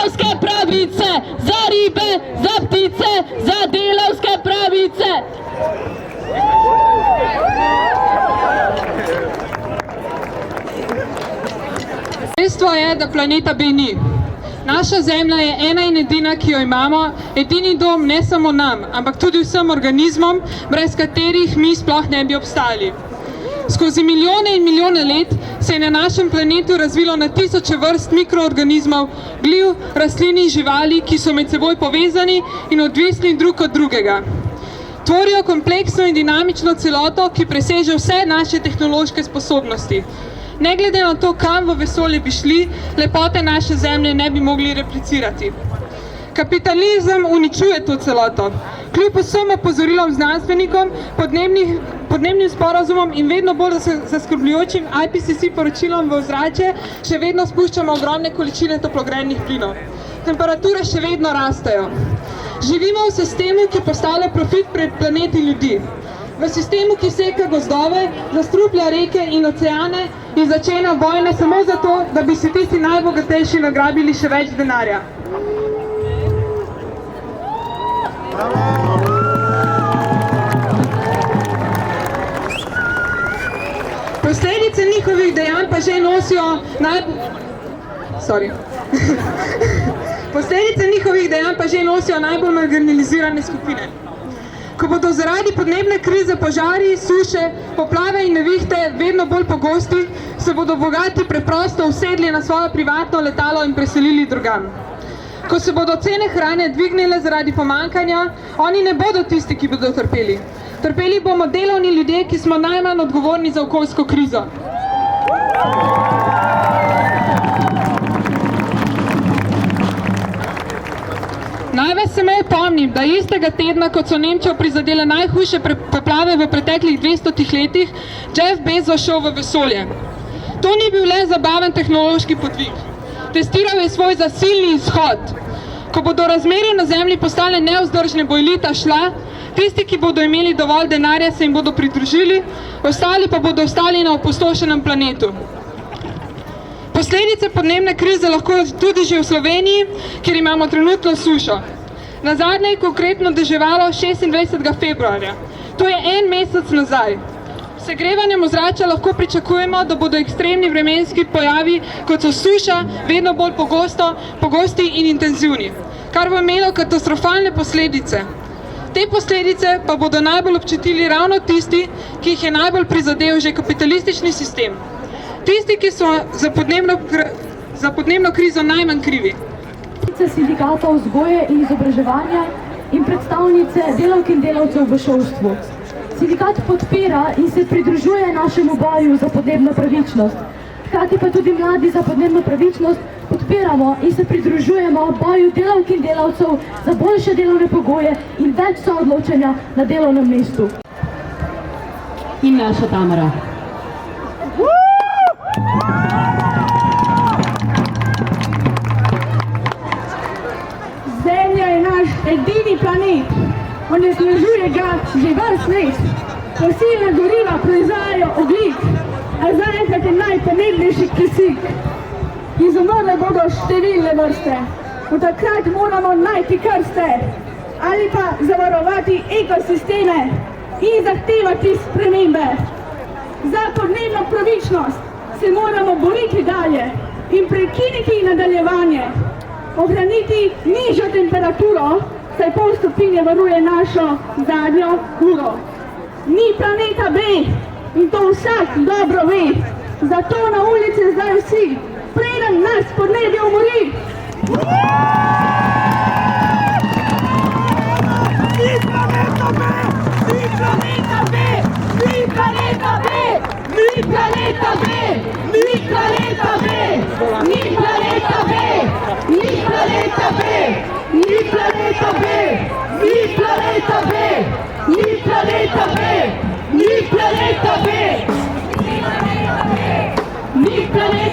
delavske pravice, za ribe, za ptice, za delavske pravice. Dejstvo je, da planeta B ni. Naša Zemlja je ena in edina, ki jo imamo, edini dom ne samo nam, ampak tudi vsem organizmom, brez katerih mi sploh ne bi obstali. Skozi milijone in milijone let se je na našem planetu razvilo na tisoče vrst mikroorganizmov, gliv, rastlin in živali, ki so med seboj povezani in odvisni drug od drugega. Tvorijo kompleksno in dinamično celoto, ki preseže vse naše tehnološke sposobnosti. Ne glede na to, kam v vesolje bi šli, lepote naše Zemlje ne bi mogli replicirati. Kapitalizem uničuje to celoto. Kljub vsem opozorilom znanstvenikom, podnebnim sporazumom in vedno bolj zaskrbljujočim IPCC poročilom v ozračje, še vedno spuščamo ogromne količine toplogrednih plinov. Temperature še vedno rastejo. Živimo v sistemu, ki postavlja profit pred planeti ljudi. V sistemu, ki seka gozdove, zastruplja reke in oceane in začenja vojne samo zato, da bi si tisti najbogatejši nagrabili še več denarja. Posledice njihovih dejanj pa že nosijo najbolj marginalizirane skupine. Ko bodo zaradi podnebne krize požari, suše, poplave in nevihte vedno bolj pogosti, se bodo bogati preprosto usedli na svojo privatno letalo in preselili drugam. Ko se bodo cene hrane dvignile zaradi pomankanja, oni ne bodo tisti, ki bodo trpeli. Trpeli bomo delovni ljudje, ki smo najmanj odgovorni za okoljsko krizo. Naj vas samo opomnim, da istega tedna, kot so Nemčijo prizadele najhujše poplave v preteklih 200 letih, Jeff Bezos šel v vesolje. To ni bil le zabaven tehnološki podvig. Testiral je svoj zasilni izhod. Ko bodo razmere na Zemlji postale nevzdržne, bo elita šla, tisti, ki bodo imeli dovolj denarja, se jim bodo pridružili, ostali pa bodo ostali na opustošenem planetu. Posledice podnebne krize lahko tudi že v Sloveniji, kjer imamo trenutno sušo. Nazadnje je konkretno deževalo 26. februarja. To je en mesec nazaj. S segrevanjem ozračja lahko pričakujemo, da bodo ekstremni vremenski pojavi, kot so suša, vedno bolj pogosti in intenzivni, kar bo imelo katastrofalne posledice. Te posledice pa bodo najbolj občutili ravno tisti, ki jih je najbolj prizadel že kapitalistični sistem. Tisti, ki so za podnebno krizo najmanj krivi. Sindikata vzgoje in izobraževanja in predstavnice delavk in delavcev v šolstvu. Sindikat podpira in se pridružuje našemu boju za podnebno pravičnost. Hkrati pa tudi mladi za podnebno pravičnost podpiramo in se pridružujemo boju delavk in delavcev za boljše delovne pogoje in več soodločanja na delovnem mestu. In naša Tamara. Zemlja je naš edini planet, onesnažuje ga že vrst let. Fosilna goriva proizvajajo ogljik, a zaenkrat je najpomembnejši kisik. Izumrle bodo številne vrste, od takrat moramo najti krste ali pa zavarovati ekosisteme in zahtevati spremembe. Za podnebno pravičnost se moramo boriti dalje in prekiniti nadaljevanje. Ohraniti nižjo temperaturo, saj pol stopinje varuje našo zadnjo uro. Ni planeta B in to vsak dobro ve. Zato na ulici zdaj vsi, preden nas podnebje umori. Ni planeta B! Ni planeta B! Ni planeta B! Ni planeta B! Ni planeta B! Ni planeta B! Ni planeta B! Ni planeta B! Ni planeta B! Ni planeta B! Ni planeta B! Ni planeta B! Ni planeta